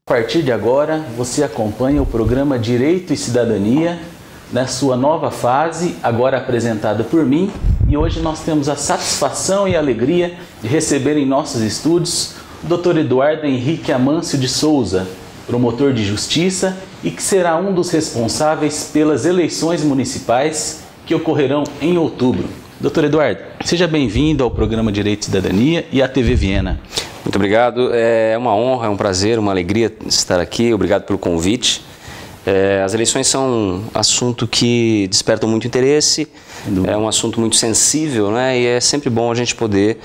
A partir de agora, você acompanha o programa Direito e Cidadania, na sua nova fase, agora apresentada por mim, e hoje nós temos a satisfação e a alegria de receber em nossos estúdios o Dr. Eduardo Henrique Amâncio de Souza, promotor de justiça e que será um dos responsáveis pelas eleições municipais que ocorrerão em outubro. Dr. Eduardo, seja bem-vindo ao programa Direito e Cidadania e à TV Viena. Muito obrigado, é uma honra, é um prazer, uma alegria estar aqui, obrigado pelo convite. As eleições são um assunto que desperta muito interesse, é um assunto muito sensível, né? E é sempre bom a gente poder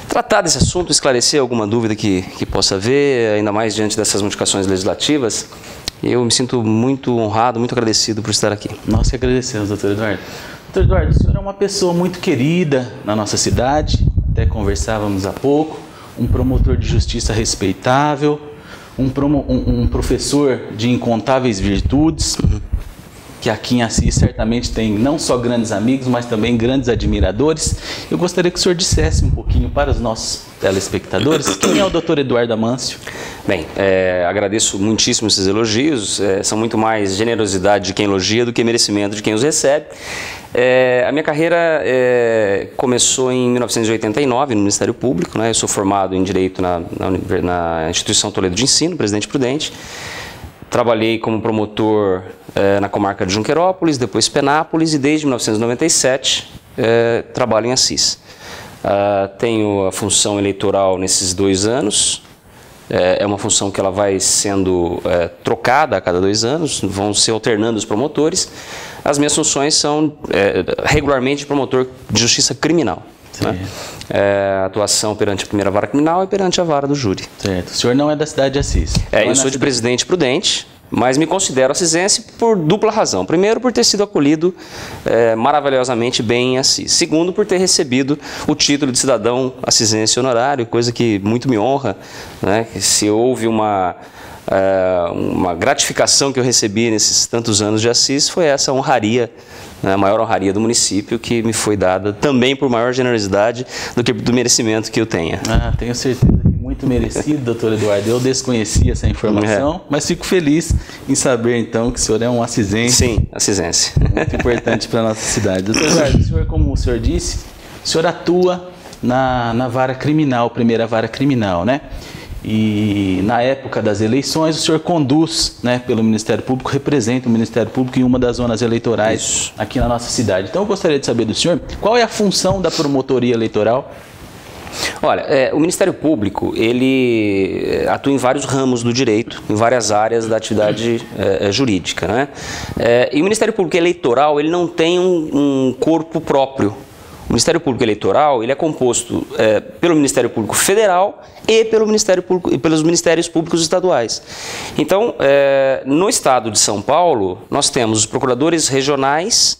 tratar desse assunto, esclarecer alguma dúvida que possa haver, ainda mais diante dessas modificações legislativas. Eu me sinto muito honrado, muito agradecido por estar aqui. Nós que agradecemos, doutor Eduardo. Doutor Eduardo, o senhor é uma pessoa muito querida na nossa cidade, até conversávamos há pouco, um promotor de justiça respeitável, um professor de incontáveis virtudes, que aqui em Assis certamente tem não só grandes amigos, mas também grandes admiradores. Eu gostaria que o senhor dissesse um pouquinho para os nossos telespectadores quem é o Dr. Eduardo Amâncio. Bem, agradeço muitíssimo esses elogios, são muito mais generosidade de quem elogia do que merecimento de quem os recebe. A minha carreira começou em 1989 no Ministério Público, né? Eu sou formado em Direito na Instituição Toledo de Ensino, Presidente Prudente. Trabalhei como promotor na comarca de Junquerópolis, depois Penápolis e desde 1997 trabalho em Assis. Tenho a função eleitoral nesses 2 anos. É uma função que ela vai sendo trocada a cada 2 anos, vão se alternando os promotores. As minhas funções são regularmente promotor de justiça criminal. Né? Atuação perante a primeira vara criminal e perante a vara do júri. Certo. O senhor não é da cidade de Assis? Eu sou de Presidente Prudente, mas me considero assisense por dupla razão. Primeiro, por ter sido acolhido maravilhosamente bem em Assis. Segundo, por ter recebido o título de cidadão assisense honorário, coisa que muito me honra, né? Se houve uma gratificação que eu recebi nesses tantos anos de Assis, foi essa honraria, né, a maior honraria do município, que me foi dada também por maior generosidade do que do merecimento que eu tenha. Tenho certeza que muito merecido, doutor Eduardo. Eu desconhecia essa informação, mas fico feliz em saber, então, que o senhor é um assisense. Sim, assisense. Muito importante para a nossa cidade. Doutor Eduardo, o senhor, como o senhor disse, o senhor atua na vara criminal, primeira vara criminal, né? E na época das eleições o senhor conduz, né, pelo Ministério Público, representa o Ministério Público em uma das zonas eleitorais aqui na nossa cidade. Então eu gostaria de saber do senhor, qual é a função da promotoria eleitoral? Olha, o Ministério Público, ele atua em vários ramos do direito, em várias áreas da atividade jurídica, né? E o Ministério Público Eleitoral, ele não tem um corpo próprio. O Ministério Público Eleitoral, ele é composto pelo Ministério Público Federal e pelos Ministérios Públicos Estaduais. Então, no estado de São Paulo, nós temos os procuradores regionais,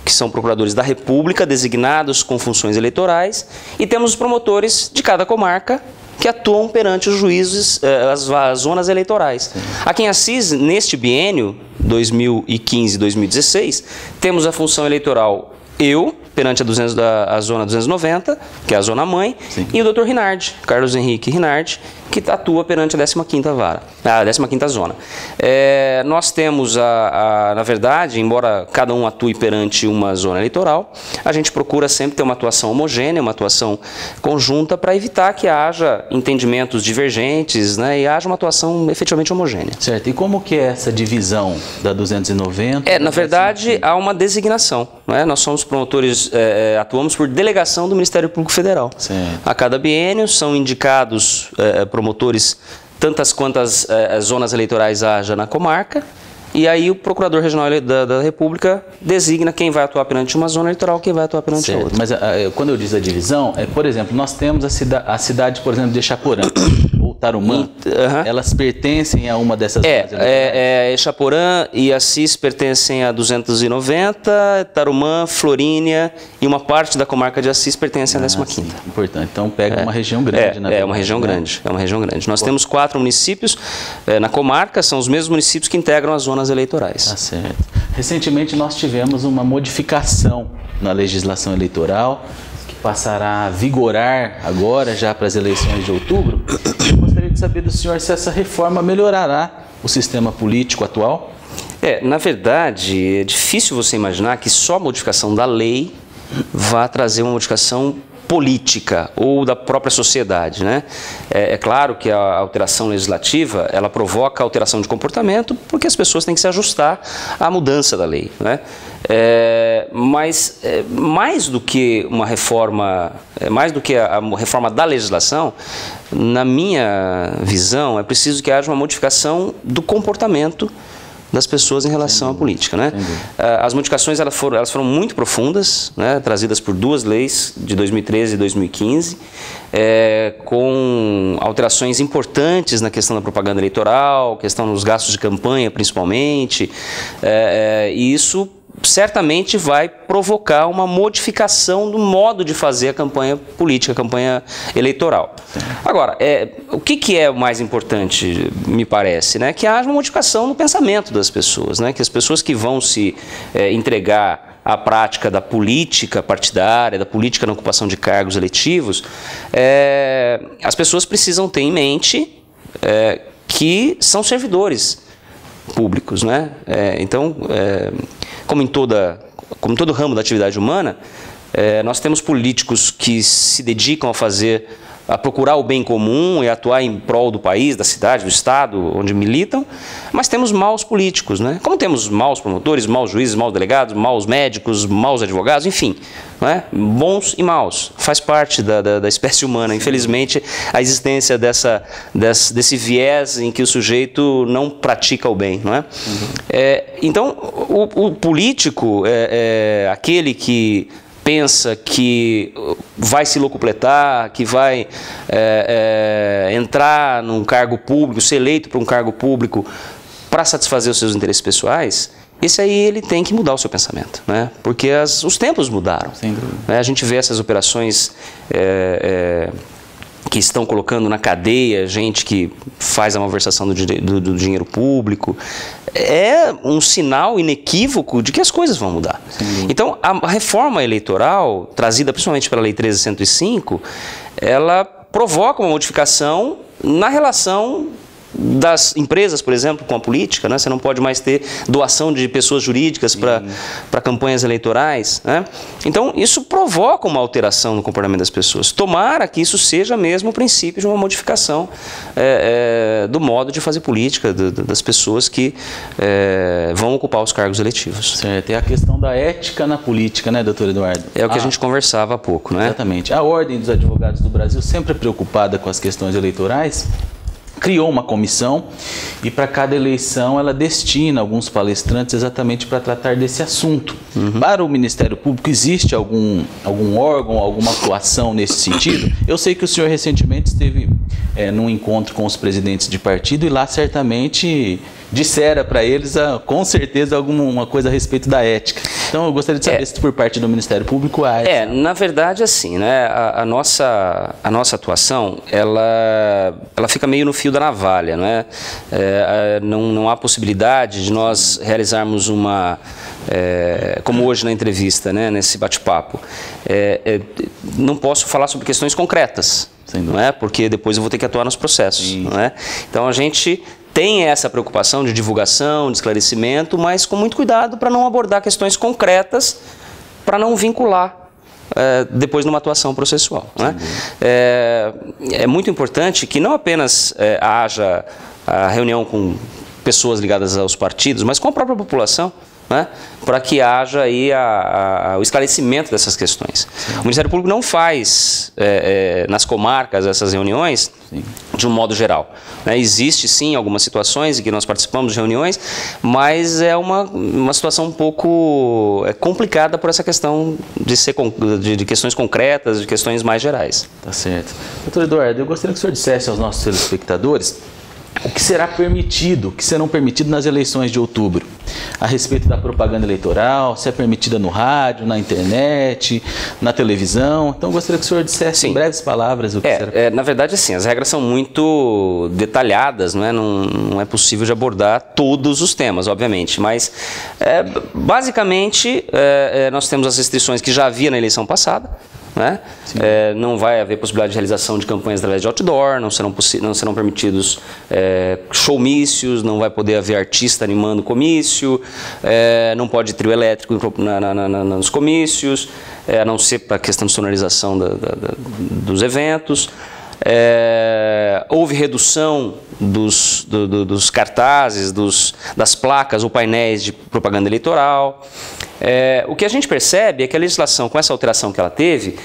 que são procuradores da República, designados com funções eleitorais, e temos os promotores de cada comarca, que atuam perante os juízes, as zonas eleitorais. Aqui em Assis, neste biênio, 2015-2016, temos a função eleitoral perante a zona 290, que é a zona mãe, sim, e o Dr. Rinardi, Carlos Henrique Rinardi, que atua perante a 15ª vara, a 15ª zona. Nós temos, na verdade, embora cada um atue perante uma zona eleitoral, a gente procura sempre ter uma atuação homogênea, uma atuação conjunta, para evitar que haja entendimentos divergentes, né, e haja uma atuação efetivamente homogênea. Certo. E como que é essa divisão da 290? Na verdade, há uma designação, né? Nós somos promotores, atuamos por delegação do Ministério Público Federal. Certo. A cada biênio são indicados promotores tantas quantas zonas eleitorais haja na comarca, e aí o Procurador Regional da República designa quem vai atuar perante uma zona eleitoral, quem vai atuar perante a outra. Mas quando eu diz a divisão, por exemplo, nós temos a cidade, por exemplo, de Chaporã ou Tarumã, elas pertencem a uma dessas zonas eleitorais? Chaporã e Assis pertencem a 290, Tarumã, Florínia e uma parte da comarca de Assis pertence à 15ª. Importante. Então pega uma região grande. Uma região grande. É uma região grande. Nós temos 4 municípios na comarca, são os mesmos municípios que integram as zonas eleitorais. Tá certo. Recentemente nós tivemos uma modificação na legislação eleitoral que passará a vigorar agora, já para as eleições de outubro. Eu gostaria gostaria de saber do senhor se essa reforma melhorará o sistema político atual. Na verdade, é difícil você imaginar que só a modificação da lei vá trazer uma modificação política ou da própria sociedade, né? É claro que a alteração legislativa, ela provoca alteração de comportamento porque as pessoas têm que se ajustar à mudança da lei, né? Mas mais do que uma reforma, mais do que a reforma da legislação, na minha visão, é preciso que haja uma modificação do comportamento das pessoas em relação à política, né? As modificações elas foram muito profundas, né? Trazidas por duas leis de 2013 e 2015, com alterações importantes na questão da propaganda eleitoral, questão dos gastos de campanha principalmente, e isso certamente vai provocar uma modificação do modo de fazer a campanha política, a campanha eleitoral. Agora, o que é o mais importante, me parece, né? Que haja uma modificação no pensamento das pessoas, né? Que as pessoas que vão se entregar à prática da política partidária, da política na ocupação de cargos eletivos, as pessoas precisam ter em mente que são servidores públicos, né? Então, como em todo ramo da atividade humana, nós temos políticos que se dedicam a procurar o bem comum e atuar em prol do país, da cidade, do estado onde militam, mas temos maus políticos, né? Como temos maus promotores, maus juízes, maus delegados, maus médicos, maus advogados, enfim, né? Bons e maus, faz parte da espécie humana. Infelizmente, a existência desse viés em que o sujeito não pratica o bem, não é? Então, o político é aquele que pensa que vai se locupletar, que vai entrar num cargo público, ser eleito para um cargo público para satisfazer os seus interesses pessoais, esse aí ele tem que mudar o seu pensamento, né? Porque os tempos mudaram. Sem dúvida. A gente vê essas operações que estão colocando na cadeia gente que faz a malversação do dinheiro público. É um sinal inequívoco de que as coisas vão mudar. Então, a reforma eleitoral, trazida principalmente pela Lei 13.105, ela provoca uma modificação na relação das empresas, por exemplo, com a política, né? Você não pode mais ter doação de pessoas jurídicas para campanhas eleitorais, né? Então, isso provoca uma alteração no comportamento das pessoas. Tomara que isso seja mesmo o princípio de uma modificação do modo de fazer política das pessoas que vão ocupar os cargos eletivos. Certo. É a questão da ética na política, né, doutor Eduardo? É o que a gente conversava há pouco, né? Exatamente. A Ordem dos Advogados do Brasil, sempre preocupada com as questões eleitorais, criou uma comissão e para cada eleição ela destina alguns palestrantes exatamente para tratar desse assunto. Para o Ministério Público existe algum órgão, alguma atuação nesse sentido? Eu sei que o senhor recentemente esteve num encontro com os presidentes de partido e lá certamente dissera para eles com certeza alguma coisa a respeito da ética. Então eu gostaria de saber se por parte do Ministério Público há na verdade assim, né, a nossa atuação ela fica meio no fio da navalha, né? Não há possibilidade de nós realizarmos como hoje na entrevista, né, nesse bate-papo, não posso falar sobre questões concretas, não é? Porque depois eu vou ter que atuar nos processos, não é? Então a gente tem essa preocupação de divulgação, de esclarecimento, mas com muito cuidado para não abordar questões concretas, para não vincular depois numa atuação processual, né? É muito importante que não apenas haja a reunião com pessoas ligadas aos partidos, mas com a própria população, né? Para que haja aí o esclarecimento dessas questões. O Ministério Público não faz nas comarcas essas reuniões de um modo geral, né? Existe sim algumas situações em que nós participamos de reuniões, mas é uma situação um pouco complicada por essa questão de questões concretas, de questões mais gerais. Tá certo. Doutor Eduardo, eu gostaria que o senhor dissesse aos nossos telespectadores o que será permitido, o que serão permitido nas eleições de outubro, a respeito da propaganda eleitoral, se é permitida no rádio, na internet, na televisão. Então, eu gostaria que o senhor dissesse em breves palavras o que será. Na verdade, assim, as regras são muito detalhadas, não é? Não é possível de abordar todos os temas, obviamente, mas basicamente nós temos as restrições que já havia na eleição passada, né? Não vai haver possibilidade de realização de campanhas através de outdoor, não serão permitidos showmícios, não vai poder haver artista animando comício, não pode trio elétrico nos comícios, a não ser para a questão de sonorização dos eventos. Houve redução dos cartazes, das placas ou painéis de propaganda eleitoral. O que a gente percebe é que a legislação, com essa alteração que ela teve,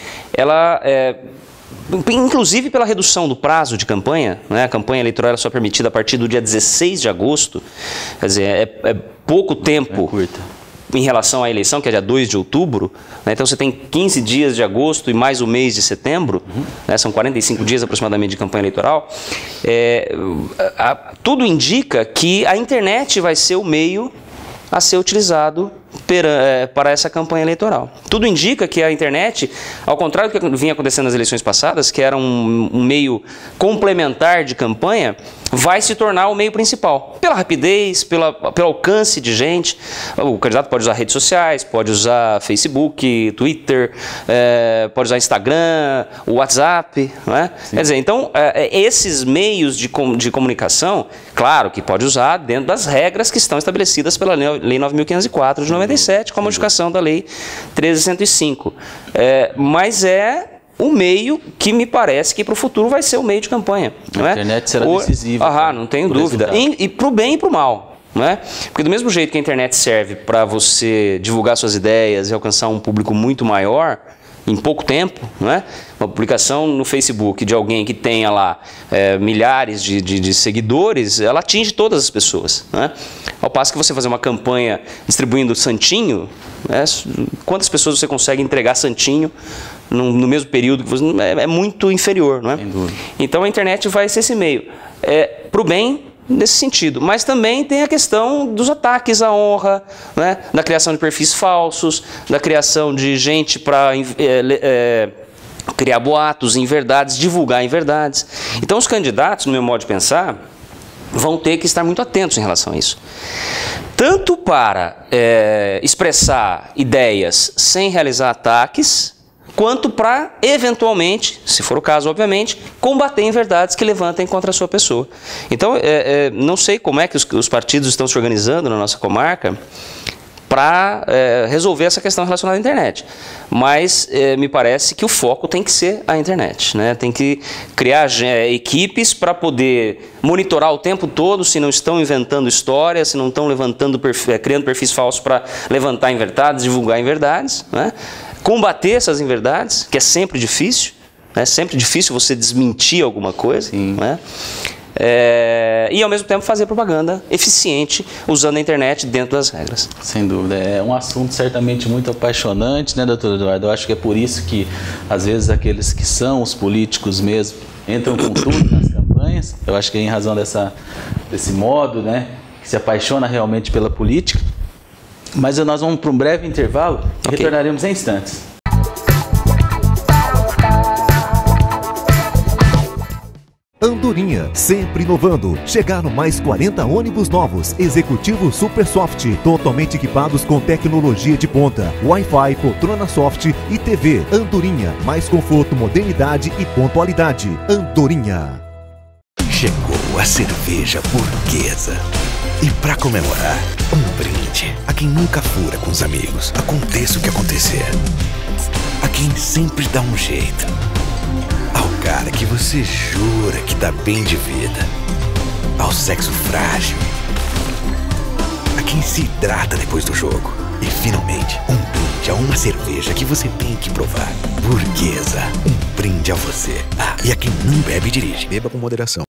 inclusive pela redução do prazo de campanha, né? A campanha eleitoral era só permitida a partir do dia 16 de agosto, quer dizer, é pouco tempo em relação à eleição, que é dia 2 de outubro, né? Então você tem 15 dias de agosto e mais o mês de setembro, né? São 45 dias aproximadamente de campanha eleitoral. Tudo indica que a internet vai ser o meio a ser utilizado para essa campanha eleitoral. Tudo indica que a internet, ao contrário do que vinha acontecendo nas eleições passadas, que era um meio complementar de campanha, vai se tornar o meio principal. Pela rapidez, pelo alcance de gente. O candidato pode usar redes sociais, pode usar Facebook, Twitter, pode usar Instagram, WhatsApp, não é? Quer dizer, então, esses meios de comunicação, claro que pode usar dentro das regras que estão estabelecidas pela Lei 9.504 de 97, com a modificação da Lei 13.105. Mas o meio que me parece que para o futuro vai ser o meio de campanha. A internet será decisiva. Não tenho dúvida. E para o bem e para o mal. Não é? Porque do mesmo jeito que a internet serve para você divulgar suas ideias e alcançar um público muito maior, em pouco tempo, não é? Uma publicação no Facebook de alguém que tenha lá milhares de seguidores, ela atinge todas as pessoas, não é? Ao passo que você fazer uma campanha distribuindo santinho, quantas pessoas você consegue entregar santinho no mesmo período que você, é muito inferior, não é? Então a internet vai ser esse meio, para o bem, nesse sentido, mas também tem a questão dos ataques à honra, né? Da criação de perfis falsos, da criação de gente para criar boatos, inverdades, divulgar inverdades. Então os candidatos, no meu modo de pensar, vão ter que estar muito atentos em relação a isso. Tanto para expressar ideias sem realizar ataques, quanto para, eventualmente, se for o caso, obviamente, combater inverdades que levantem contra a sua pessoa. Então, não sei como é que os partidos estão se organizando na nossa comarca para resolver essa questão relacionada à internet. Mas me parece que o foco tem que ser a internet, né? Tem que criar equipes para poder monitorar o tempo todo se não estão inventando histórias, se não estão criando perfis falsos para levantar inverdades, divulgar inverdades, né? Combater essas inverdades, que é sempre difícil, né? Sempre difícil você desmentir alguma coisa, né? E ao mesmo tempo fazer propaganda eficiente usando a internet dentro das regras. Sem dúvida, é um assunto certamente muito apaixonante, né, doutor Eduardo? Eu acho que é por isso que às vezes aqueles que são os políticos mesmo entram com tudo nas campanhas. Eu acho que é em razão desse modo, né, que se apaixona realmente pela política. Mas nós vamos para um breve intervalo e retornaremos em instantes. Andorinha, sempre inovando. Chegaram mais 40 ônibus novos, Executivo Super Soft, totalmente equipados com tecnologia de ponta, Wi-Fi, poltrona soft e TV. Andorinha, mais conforto, modernidade e pontualidade. Andorinha. Chegou a cerveja burguesa. E para comemorar, um brinde a quem nunca fura com os amigos, aconteça o que acontecer. A quem sempre dá um jeito. Ao cara que você jura que tá bem de vida. Ao sexo frágil. A quem se hidrata depois do jogo. E finalmente, um brinde a uma cerveja que você tem que provar. Burguesa, um brinde a você. E a quem não bebe e dirige. Beba com moderação.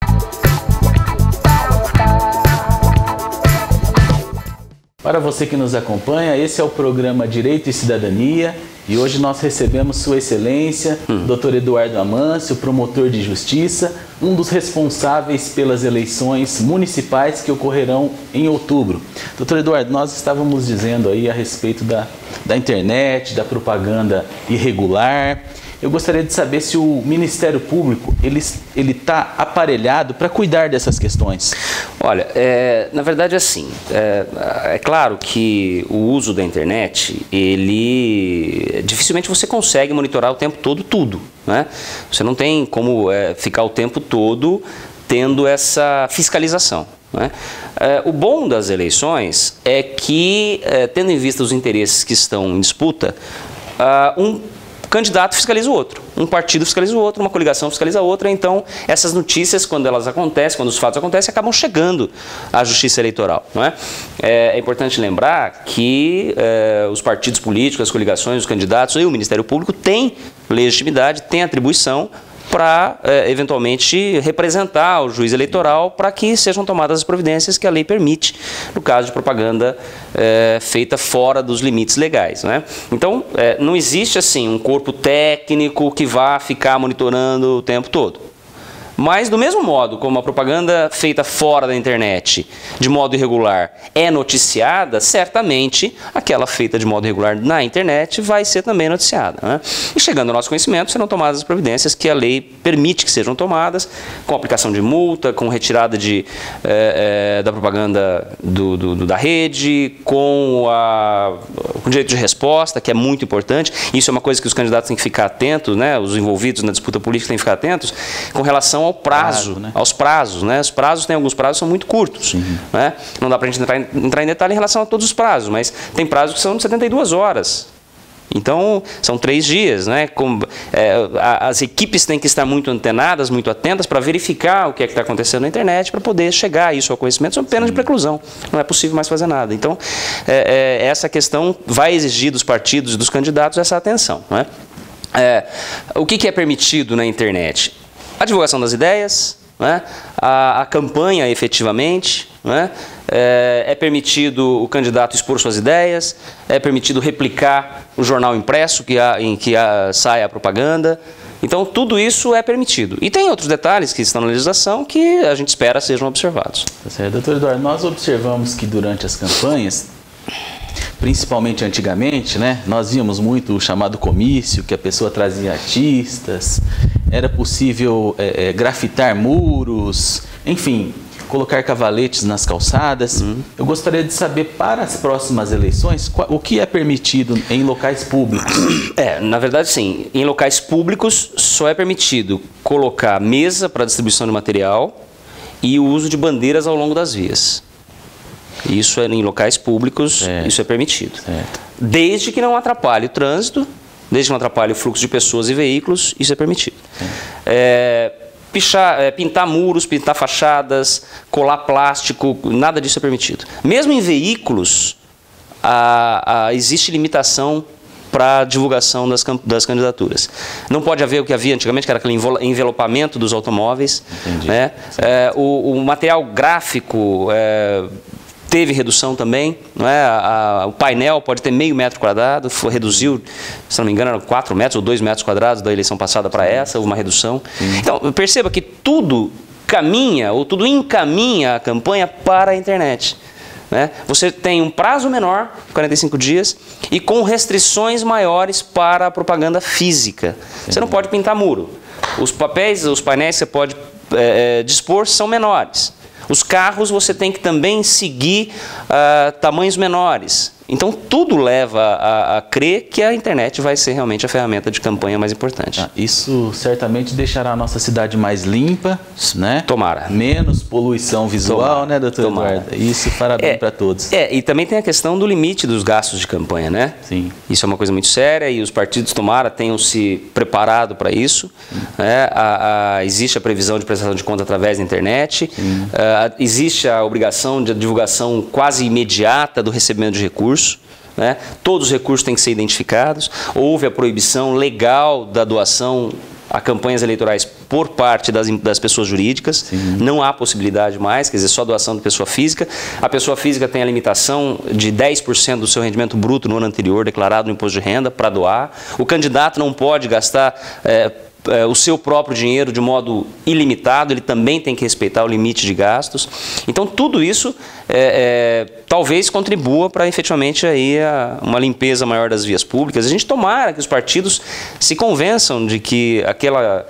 Para você que nos acompanha, esse é o programa Direito e Cidadania e hoje nós recebemos Sua Excelência, Dr. Eduardo Amâncio, promotor de justiça, um dos responsáveis pelas eleições municipais que ocorrerão em outubro. Dr. Eduardo, nós estávamos dizendo aí a respeito da internet, da propaganda irregular Eu gostaria de saber se o Ministério Público ele está aparelhado para cuidar dessas questões. Olha, na verdade assim, é claro que o uso da internet, dificilmente você consegue monitorar o tempo todo tudo, né? Você não tem como ficar o tempo todo tendo essa fiscalização, né? O bom das eleições é que, tendo em vista os interesses que estão em disputa, um candidato fiscaliza o outro, um partido fiscaliza o outro, uma coligação fiscaliza a outra, então essas notícias, quando elas acontecem, quando os fatos acontecem, acabam chegando à Justiça Eleitoral, não é? É importante lembrar que os partidos políticos, as coligações, os candidatos e o Ministério Público têm legitimidade, têm atribuição para, eventualmente, representar o juiz eleitoral para que sejam tomadas as providências que a lei permite, no caso de propaganda feita fora dos limites legais, né? Então, não existe assim um corpo técnico que vá ficar monitorando o tempo todo. Mas, do mesmo modo como a propaganda feita fora da internet, de modo irregular, é noticiada, certamente aquela feita de modo irregular na internet vai ser também noticiada, né? E chegando ao nosso conhecimento, serão tomadas as providências que a lei permite que sejam tomadas, com aplicação de multa, com retirada da propaganda da rede, com o direito de resposta, que é muito importante. Isso é uma coisa que os candidatos têm que ficar atentos, né? Os envolvidos na disputa política têm que ficar atentos com relação ao prazo, né? Aos prazos, né? Os prazos, tem alguns prazos que são muito curtos, né? Não dá para a gente entrar em detalhe em relação a todos os prazos, mas tem prazos que são de 72 horas. Então, são 3 dias, né? As equipes têm que estar muito antenadas, muito atentas para verificar o que é que está acontecendo na internet, para poder chegar a isso ao conhecimento, sob pena de preclusão. Não é possível mais fazer nada. Então, essa questão vai exigir dos partidos e dos candidatos essa atenção, né? O que é permitido na internet? A divulgação das ideias, né? A campanha efetivamente, né? É permitido o candidato expor suas ideias, é permitido replicar o jornal impresso em que sai a propaganda. Então, tudo isso é permitido. E tem outros detalhes que estão na legislação que a gente espera sejam observados. Tá certo. Doutor Eduardo, nós observamos que durante as campanhas, principalmente antigamente, né, nós víamos muito o chamado comício, que a pessoa trazia artistas, era possível grafitar muros, enfim, colocar cavaletes nas calçadas. Eu gostaria de saber, para as próximas eleições, o que é permitido em locais públicos? Na verdade, sim. Em locais públicos só é permitido colocar mesa para distribuição de material e o uso de bandeiras ao longo das vias. Isso em locais públicos, isso é permitido. Desde que não atrapalhe o trânsito, desde que não atrapalhe o fluxo de pessoas e veículos, isso é permitido. Pintar muros, pintar fachadas, colar plástico, nada disso é permitido. Mesmo em veículos, existe limitação para a divulgação das candidaturas. Não pode haver o que havia antigamente, que era aquele envelopamento dos automóveis, né? O material gráfico teve redução também, não é? O painel pode ter meio metro quadrado, reduziu, se não me engano, eram 4 metros ou 2 metros quadrados da eleição passada para essa, houve uma redução. Então, perceba que tudo caminha, ou tudo encaminha a campanha para a internet, né? Você tem um prazo menor, 45 dias, e com restrições maiores para a propaganda física. Você não pode pintar muro. Os papéis, os painéis que você pode dispor são menores. Os carros você tem que também seguir tamanhos menores. Então, tudo leva a crer que a internet vai ser realmente a ferramenta de campanha mais importante. Isso certamente deixará a nossa cidade mais limpa, né? Tomara. Menos poluição visual, né, doutor Eduardo? Isso fará bem para todos. E também tem a questão do limite dos gastos de campanha, né? Sim. Isso é uma coisa muito séria e os partidos, tomara, tenham se preparado para isso. Né? Existe a previsão de prestação de conta através da internet. Existe a obrigação de divulgação quase imediata do recebimento de recursos. Né? Todos os recursos têm que ser identificados. Houve a proibição legal da doação a campanhas eleitorais por parte das pessoas jurídicas. Não há possibilidade mais, quer dizer, só doação de pessoa física. A pessoa física tem a limitação de 10% do seu rendimento bruto no ano anterior declarado no imposto de renda para doar. O candidato não pode gastar o seu próprio dinheiro de modo ilimitado, ele também tem que respeitar o limite de gastos. Então, tudo isso talvez contribua para efetivamente aí uma limpeza maior das vias públicas. A gente tomara que os partidos se convençam de que aquela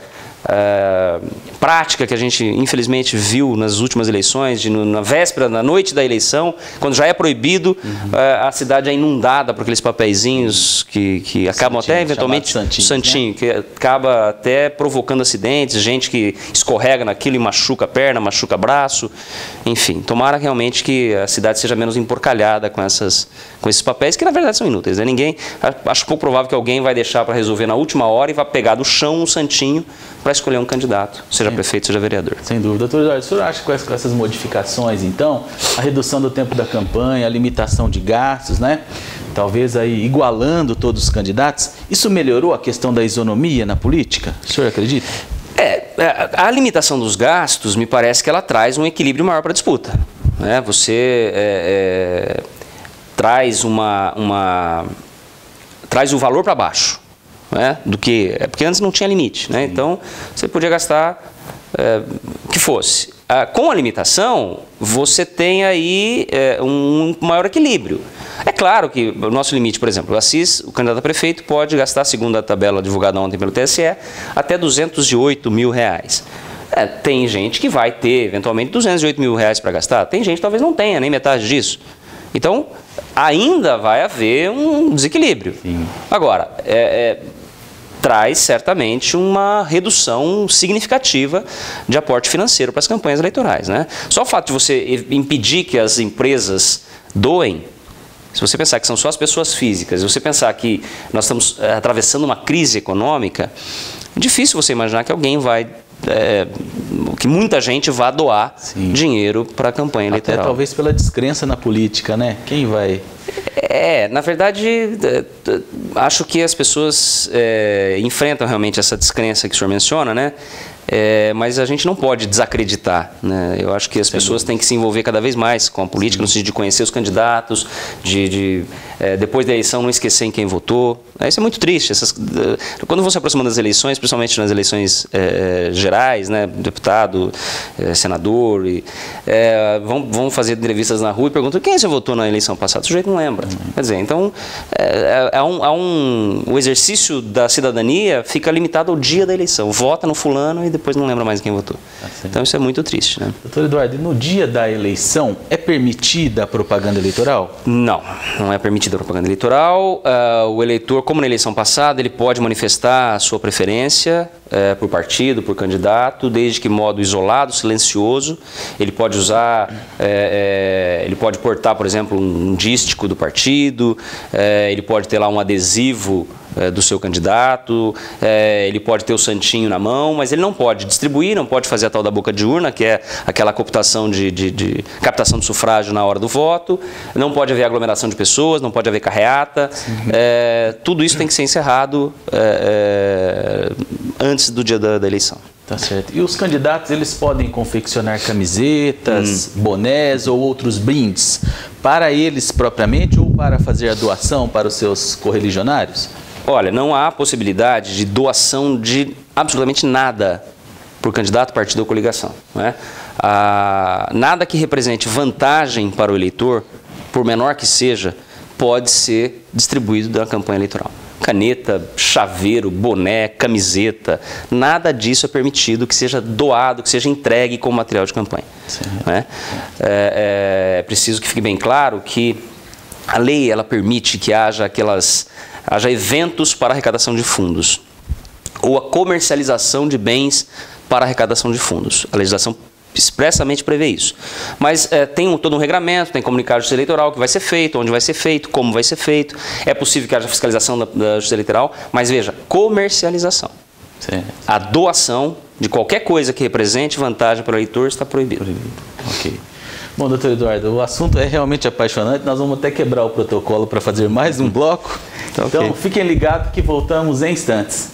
prática que a gente infelizmente viu nas últimas eleições, na véspera, na noite da eleição, quando já é proibido, a cidade é inundada por aqueles papeizinhos que acabam até eventualmente santinho, né? Que acaba até provocando acidentes, gente que escorrega naquilo e machuca a perna, machuca braço, enfim, tomara realmente que a cidade seja menos emporcalhada com esses papéis que na verdade são inúteis, né? Acho pouco provável que alguém vai deixar para resolver na última hora e vai pegar do chão um santinho para escolher um candidato, seja prefeito, seja vereador. Sem dúvida. Doutor Eduardo, o senhor acha que com essas modificações, então, a redução do tempo da campanha, a limitação de gastos, né? Talvez aí igualando todos os candidatos, isso melhorou a questão da isonomia na política? O senhor acredita? A limitação dos gastos, me parece que ela traz um equilíbrio maior para a disputa, né? Você traz traz o valor para baixo. Né, porque antes não tinha limite, né? Então você podia gastar o que fosse. Com a limitação, você tem aí um maior equilíbrio. É claro que o nosso limite, por exemplo, o Assis, o candidato a prefeito, pode gastar, segundo a tabela divulgada ontem pelo TSE, até R$208 mil. Tem gente que vai ter, eventualmente, R$208 mil para gastar. Tem gente que talvez não tenha nem metade disso. Então, ainda vai haver um desequilíbrio. Sim. Agora, traz certamente uma redução significativa de aporte financeiro para as campanhas eleitorais, né? Só o fato de você impedir que as empresas doem, se você pensar que são só as pessoas físicas, se você pensar que nós estamos atravessando uma crise econômica, é difícil você imaginar que alguém que muita gente vá doar dinheiro para a campanha eleitoral. Até talvez pela descrença na política, né? Quem vai... Na verdade, acho que as pessoas enfrentam realmente essa descrença que o senhor menciona, né? Mas a gente não pode desacreditar, né? Eu acho que as pessoas têm que se envolver cada vez mais com a política, no sentido de conhecer os candidatos, depois da eleição não esquecer em quem votou. Isso é muito triste. Quando vão se aproximando das eleições, principalmente nas eleições gerais, né? Deputado, senador, vão fazer entrevistas na rua e perguntam quem você votou na eleição passada. O sujeito não lembra. Quer dizer, então o exercício da cidadania fica limitado ao dia da eleição. Vota no fulano e depois não lembra mais quem votou. Então isso é muito triste, né? Doutor Eduardo, no dia da eleição é permitida a propaganda eleitoral? Não é permitida a propaganda eleitoral. O eleitor, como na eleição passada, ele pode manifestar a sua preferência por partido, por candidato, desde que modo isolado, silencioso. Ele pode usar, ele pode portar, por exemplo, um dístico do partido, ele pode ter lá um adesivo do seu candidato, ele pode ter o santinho na mão, mas ele não pode distribuir, não pode fazer a tal da boca de urna, que é aquela cooptação de captação de sufrágio na hora do voto, não pode haver aglomeração de pessoas, não pode haver carreata, tudo isso tem que ser encerrado antes do dia da eleição. Tá certo. E os candidatos, eles podem confeccionar camisetas, bonés ou outros brindes para eles propriamente ou para fazer a doação para os seus correligionários? Olha, não há possibilidade de doação de absolutamente nada por candidato, partido ou coligação, né? Nada que represente vantagem para o eleitor, por menor que seja, pode ser distribuído na campanha eleitoral. Caneta, chaveiro, boné, camiseta, nada disso é permitido que seja doado, que seja entregue como material de campanha. Né? É preciso que fique bem claro que a lei ela permite que haja eventos para arrecadação de fundos ou a comercialização de bens para arrecadação de fundos. A legislação expressamente prevê isso. Mas tem todo um regramento, tem comunicado da Justiça Eleitoral que vai ser feito, onde vai ser feito, como vai ser feito. É possível que haja fiscalização da Justiça Eleitoral, mas veja, comercialização. A doação de qualquer coisa que represente vantagem para o eleitor está proibida. Ok. Bom, doutor Eduardo, o assunto é realmente apaixonante. Nós vamos até quebrar o protocolo para fazer mais um bloco. Então, fiquem ligados que voltamos em instantes.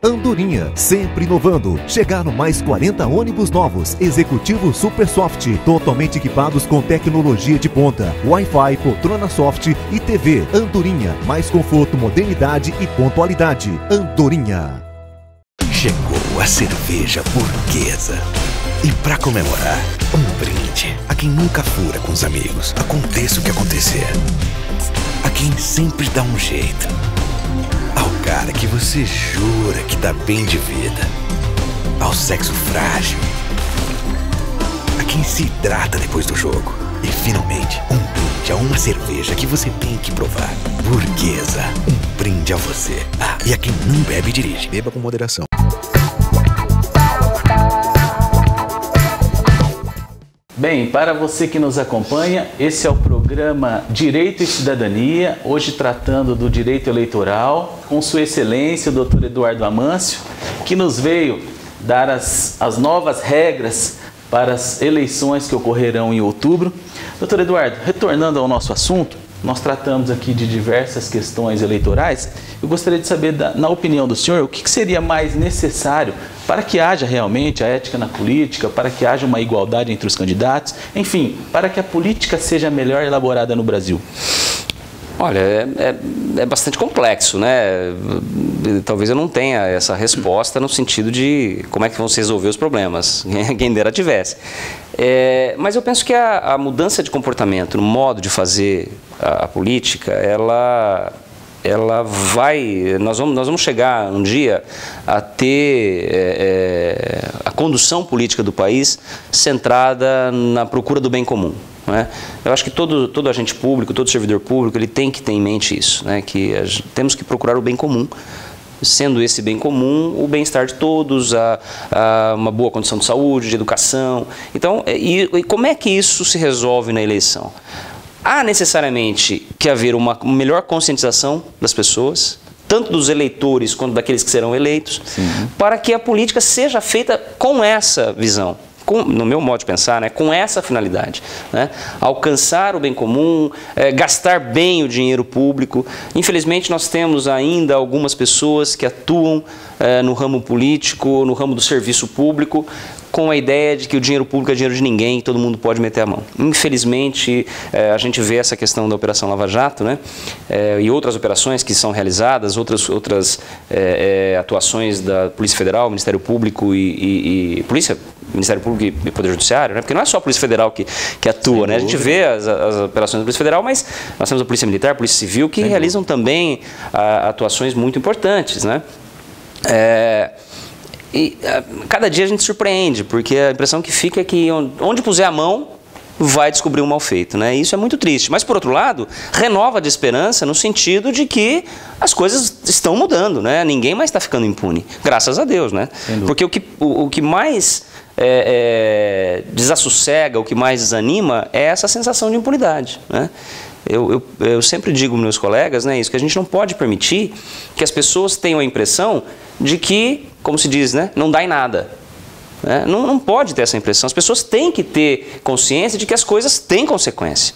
Andorinha, sempre inovando. Chegaram mais 40 ônibus novos, executivo Super Soft, totalmente equipados com tecnologia de ponta, Wi-Fi, poltrona soft e TV. Andorinha, mais conforto, modernidade e pontualidade. Andorinha. Chegou a cerveja burguesa. E pra comemorar, um brinde a quem nunca fura com os amigos, aconteça o que acontecer. A quem sempre dá um jeito. Ao cara que você jura que tá bem de vida. Ao sexo frágil. A quem se hidrata depois do jogo. E finalmente, um brinde a uma cerveja que você tem que provar. Burguesa, um brinde a você. Ah, e a quem não bebe e dirige. Beba com moderação. Bem, para você que nos acompanha, esse é o programa Direito e Cidadania, hoje tratando do direito eleitoral, com Sua Excelência, o Dr. Eduardo Amâncio, que nos veio dar as novas regras para as eleições que ocorrerão em outubro. Dr. Eduardo, retornando ao nosso assunto, nós tratamos aqui de diversas questões eleitorais. Eu gostaria de saber, na opinião do senhor, o que seria mais necessário para que haja realmente a ética na política, para que haja uma igualdade entre os candidatos, enfim, para que a política seja melhor elaborada no Brasil? Olha, é bastante complexo, né? Talvez eu não tenha essa resposta no sentido de como é que vão se resolver os problemas, quem dera tivesse. Mas eu penso que a mudança de comportamento, no modo de fazer a política, ela vai... Nós vamos chegar um dia a ter a condução política do país centrada na procura do bem comum. Né? Eu acho que todo agente público, todo servidor público, ele tem que ter em mente isso, né? Que temos que procurar o bem comum, sendo esse bem comum o bem-estar de todos, uma boa condição de saúde, de educação. Então, e como é que isso se resolve na eleição? Há necessariamente que haver uma melhor conscientização das pessoas, tanto dos eleitores quanto daqueles que serão eleitos, para que a política seja feita com essa visão. No meu modo de pensar, né, com essa finalidade, né, alcançar o bem comum, gastar bem o dinheiro público. Infelizmente, nós temos ainda algumas pessoas que atuam no ramo político, no ramo do serviço público, com a ideia de que o dinheiro público é dinheiro de ninguém e todo mundo pode meter a mão. Infelizmente, a gente vê essa questão da Operação Lava Jato, né, e outras operações que são realizadas, outras atuações da Polícia Federal, Ministério Público e Ministério Público e Poder Judiciário, né, porque não é só a Polícia Federal que atua, né, a gente vê as operações da Polícia Federal, mas nós temos a Polícia Militar, a Polícia Civil, que realizam também atuações muito importantes, né. Cada dia a gente surpreende, porque a impressão que fica é que onde puser a mão vai descobrir um mal feito, né? Isso é muito triste. Mas, por outro lado, renova de esperança no sentido de que as coisas estão mudando, né? Ninguém mais está ficando impune, graças a Deus, né? Porque o que mais desassossega, o que mais desanima é essa sensação de impunidade, né? Eu sempre digo aos meus colegas, né, isso, que a gente não pode permitir que as pessoas tenham a impressão de que, como se diz, né, não dá em nada. Né? Não pode ter essa impressão. As pessoas têm que ter consciência de que as coisas têm consequência.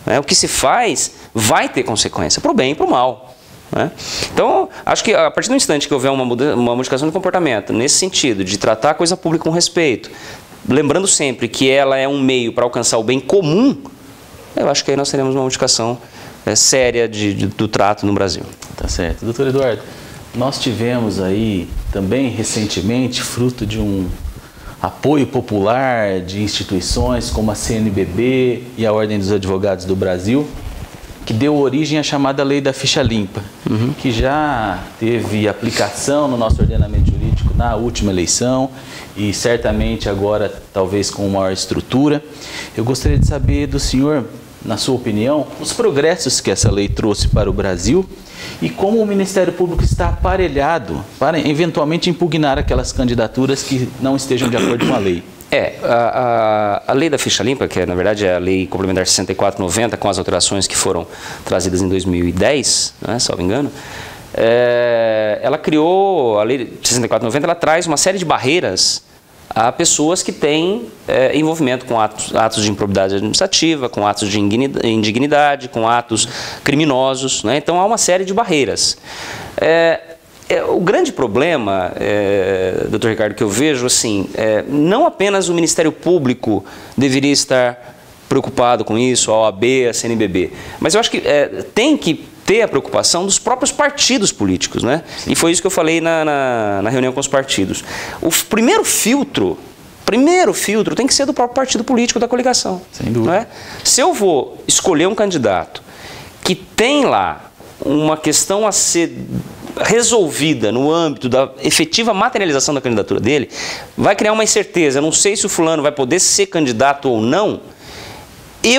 Né? O que se faz vai ter consequência, para o bem e para o mal. Né? Então, acho que a partir do instante que houver uma modificação de comportamento, nesse sentido, de tratar a coisa pública com respeito, lembrando sempre que ela é um meio para alcançar o bem comum, eu acho que aí nós teremos uma modificação séria do trato no Brasil. Tá certo. Doutor Eduardo, nós tivemos aí também recentemente, fruto de um apoio popular de instituições como a CNBB e a Ordem dos Advogados do Brasil, que deu origem à chamada Lei da Ficha Limpa, que já teve aplicação no nosso ordenamento jurídico na última eleição e certamente agora talvez com maior estrutura. Eu gostaria de saber do senhor, na sua opinião, os progressos que essa lei trouxe para o Brasil e como o Ministério Público está aparelhado para eventualmente impugnar aquelas candidaturas que não estejam de acordo com a lei. A lei da ficha limpa, que na verdade é a lei complementar 64/90, com as alterações que foram trazidas em 2010, né, salvo engano, ela criou, a lei 64/90, ela traz uma série de barreiras a pessoas que têm envolvimento com atos de improbidade administrativa, com atos de indignidade, com atos criminosos, né? Então há uma série de barreiras. O grande problema, doutor Ricardo, que eu vejo, assim, não apenas o Ministério Público deveria estar preocupado com isso, a OAB, a CNBB, mas eu acho que tem que ter a preocupação dos próprios partidos políticos, né? Sim. E foi isso que eu falei na reunião com os partidos. O primeiro filtro tem que ser do próprio partido político da coligação. Sem dúvida. Não é? Se eu vou escolher um candidato que tem lá uma questão a ser resolvida no âmbito da efetiva materialização da candidatura dele, vai criar uma incerteza. Eu não sei se o fulano vai poder ser candidato ou não.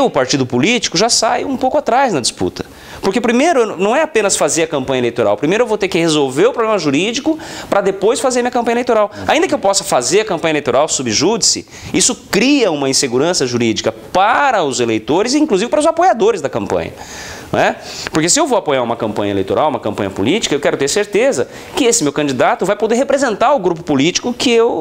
O partido político já sai um pouco atrás na disputa. Porque primeiro não é apenas fazer a campanha eleitoral. Primeiro eu vou ter que resolver o problema jurídico para depois fazer minha campanha eleitoral. Ainda que eu possa fazer a campanha eleitoral sub júdice, isso cria uma insegurança jurídica para os eleitores e inclusive para os apoiadores da campanha. Não é? Porque se eu vou apoiar uma campanha eleitoral, uma campanha política, eu quero ter certeza que esse meu candidato vai poder representar o grupo político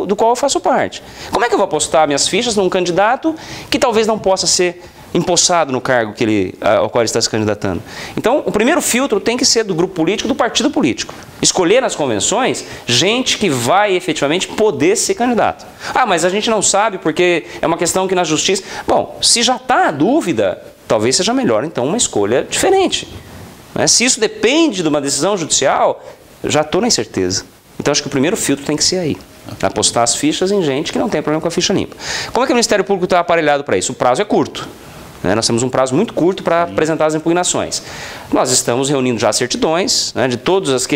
do qual eu faço parte. Como é que eu vou apostar minhas fichas num candidato que talvez não possa ser empossado no cargo ao qual ele está se candidatando? Então, o primeiro filtro tem que ser do grupo político, do partido político. Escolher nas convenções gente que vai efetivamente poder ser candidato. Ah, mas a gente não sabe porque é uma questão que na justiça... Bom, se já está a dúvida, talvez seja melhor, então, uma escolha diferente. Se isso depende de uma decisão judicial, já estou na incerteza. Então, acho que o primeiro filtro tem que ser aí. Apostar as fichas em gente que não tem problema com a ficha limpa. Como é que o Ministério Público está aparelhado para isso? O prazo é curto. Nós temos um prazo muito curto para apresentar as impugnações. Nós estamos reunindo já certidões, né, de todas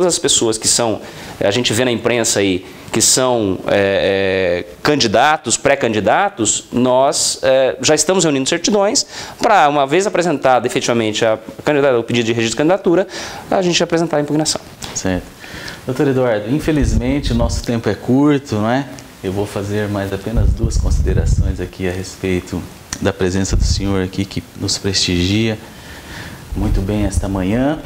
as pessoas que são, a gente vê na imprensa aí, que são candidatos, pré-candidatos, nós já estamos reunindo certidões para, uma vez apresentada efetivamente o pedido de registro de candidatura, a gente apresentar a impugnação. Certo. Doutor Eduardo, infelizmente o nosso tempo é curto, não é? Eu vou fazer mais apenas 2 considerações aqui a respeito da presença do senhor aqui, que nos prestigia muito bem esta manhã.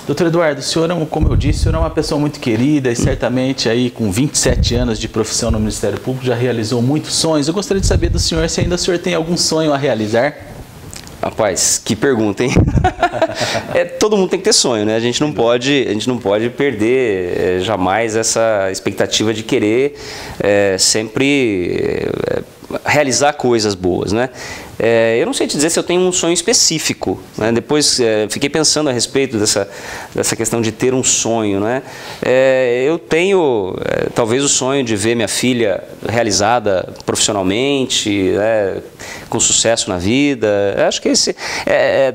Doutor Eduardo, o senhor, como eu disse, o senhor é uma pessoa muito querida e certamente aí com 27 anos de profissão no Ministério Público já realizou muitos sonhos. Eu gostaria de saber do senhor se ainda o senhor tem algum sonho a realizar. Rapaz, que pergunta, hein? Todo mundo tem que ter sonho, né? A gente não pode perder jamais essa expectativa de querer sempre realizar coisas boas, né? Eu não sei te dizer se eu tenho um sonho específico, né? Depois fiquei pensando a respeito dessa questão de ter um sonho, né? Eu tenho talvez o sonho de ver minha filha realizada profissionalmente, com sucesso na vida. Acho que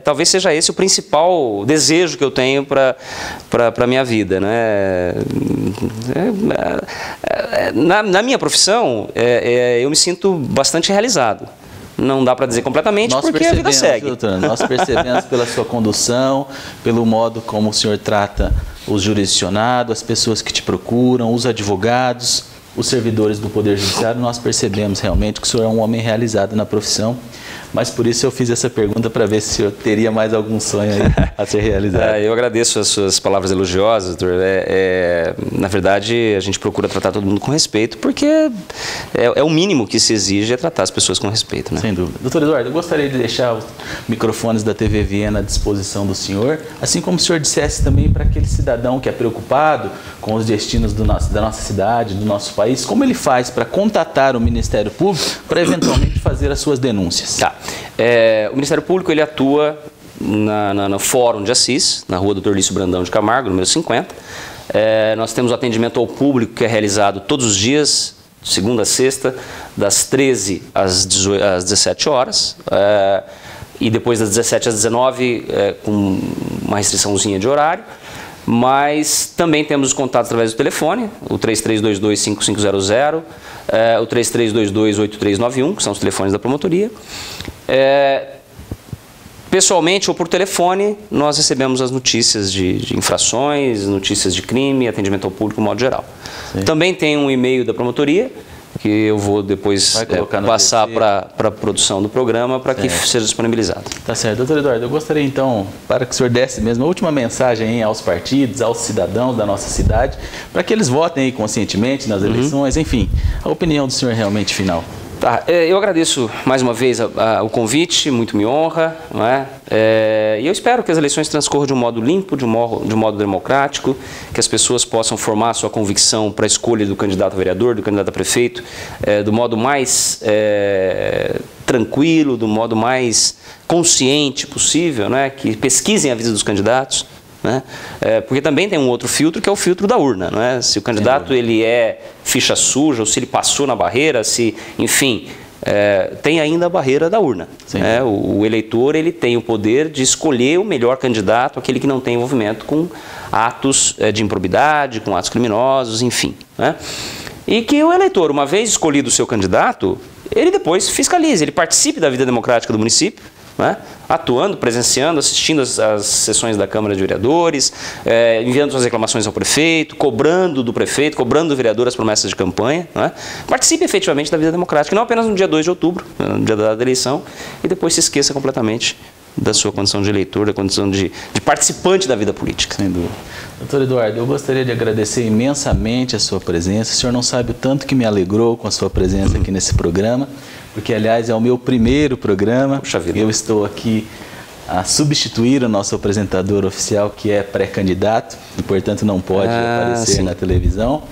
talvez seja esse o principal desejo que eu tenho para a minha vida, né? Na minha profissão, eu me sinto bastante realizado. Não dá para dizer completamente, porque a vida segue. Doutor, nós percebemos pela sua condução, pelo modo como o senhor trata os jurisdicionados, as pessoas que te procuram, os advogados, os servidores do Poder Judiciário, nós percebemos realmente que o senhor é um homem realizado na profissão. Mas por isso eu fiz essa pergunta para ver se o senhor teria mais algum sonho aí a ser realizado. Eu agradeço as suas palavras elogiosas, doutor. Na verdade, a gente procura tratar todo mundo com respeito, porque é o mínimo que se exige, é tratar as pessoas com respeito, né? Sem dúvida. Doutor Eduardo, eu gostaria de deixar os microfones da TV Viena à disposição do senhor, assim como o senhor dissesse também para aquele cidadão que é preocupado com os destinos da nossa cidade, do nosso país, como ele faz para contatar o Ministério Público para eventualmente fazer as suas denúncias. Tá. O Ministério Público ele atua no Fórum de Assis, na rua Dr. Lício Brandão de Camargo, número 50. Nós temos o atendimento ao público que é realizado todos os dias, segunda a sexta, das 13 às 17 horas. E depois das 17 às 19, com uma restriçãozinha de horário. Mas também temos os contatos através do telefone, o 3322-5500, o 3322-8391, que são os telefones da promotoria. Pessoalmente ou por telefone, nós recebemos as notícias de infrações, notícias de crime, atendimento ao público, de modo geral. Sim. Também tem um e-mail da promotoria, que eu vou depois passar para a produção do programa para que seja disponibilizado. Tá certo. Doutor Eduardo, eu gostaria então, para que o senhor desse mesmo a última mensagem aos partidos, aos cidadãos da nossa cidade, para que eles votem aí conscientemente nas eleições, enfim, a opinião do senhor realmente final. Tá, eu agradeço mais uma vez o convite, muito me honra, não é? E eu espero que as eleições transcorram de um modo limpo, de um modo democrático, que as pessoas possam formar a sua convicção para a escolha do candidato a vereador, do candidato a prefeito, do modo mais tranquilo, do modo mais consciente possível, né? Que pesquisem a vida dos candidatos. Né? Porque também tem um outro filtro, que é o filtro da urna, não é? Se o candidato ele é ficha suja, ou se ele passou na barreira, se, enfim, tem ainda a barreira da urna. Né? O eleitor ele tem o poder de escolher o melhor candidato, aquele que não tem envolvimento com atos de improbidade, com atos criminosos, enfim. Né? E que o eleitor, uma vez escolhido o seu candidato, ele depois fiscalize, ele participe da vida democrática do município, né? Atuando, presenciando, assistindo às sessões da Câmara de Vereadores, enviando suas reclamações ao prefeito, cobrando do prefeito, cobrando do vereador as promessas de campanha. Né? Participe efetivamente da vida democrática, não apenas no dia 2 de outubro, no dia da eleição, e depois se esqueça completamente da sua condição de eleitor, da condição de participante da vida política. Sem dúvida. Doutor Eduardo, eu gostaria de agradecer imensamente a sua presença. O senhor não sabe o tanto que me alegrou com a sua presença aqui nesse programa, porque, aliás, é o meu primeiro programa. Puxa vida. Eu estou aqui a substituir o nosso apresentador oficial, que é pré-candidato, e, portanto, não pode aparecer na televisão.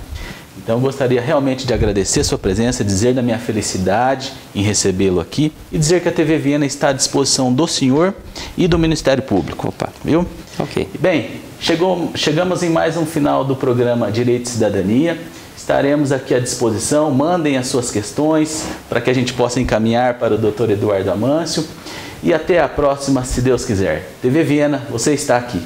Então, eu gostaria realmente de agradecer a sua presença, dizer da minha felicidade em recebê-lo aqui e dizer que a TV Viena está à disposição do senhor e do Ministério Público. Opa. Viu? Ok. Bem, chegamos em mais um final do programa Direito e Cidadania. Estaremos aqui à disposição, mandem as suas questões para que a gente possa encaminhar para o Dr. Eduardo Amâncio. E até a próxima, se Deus quiser. TV Viena, você está aqui.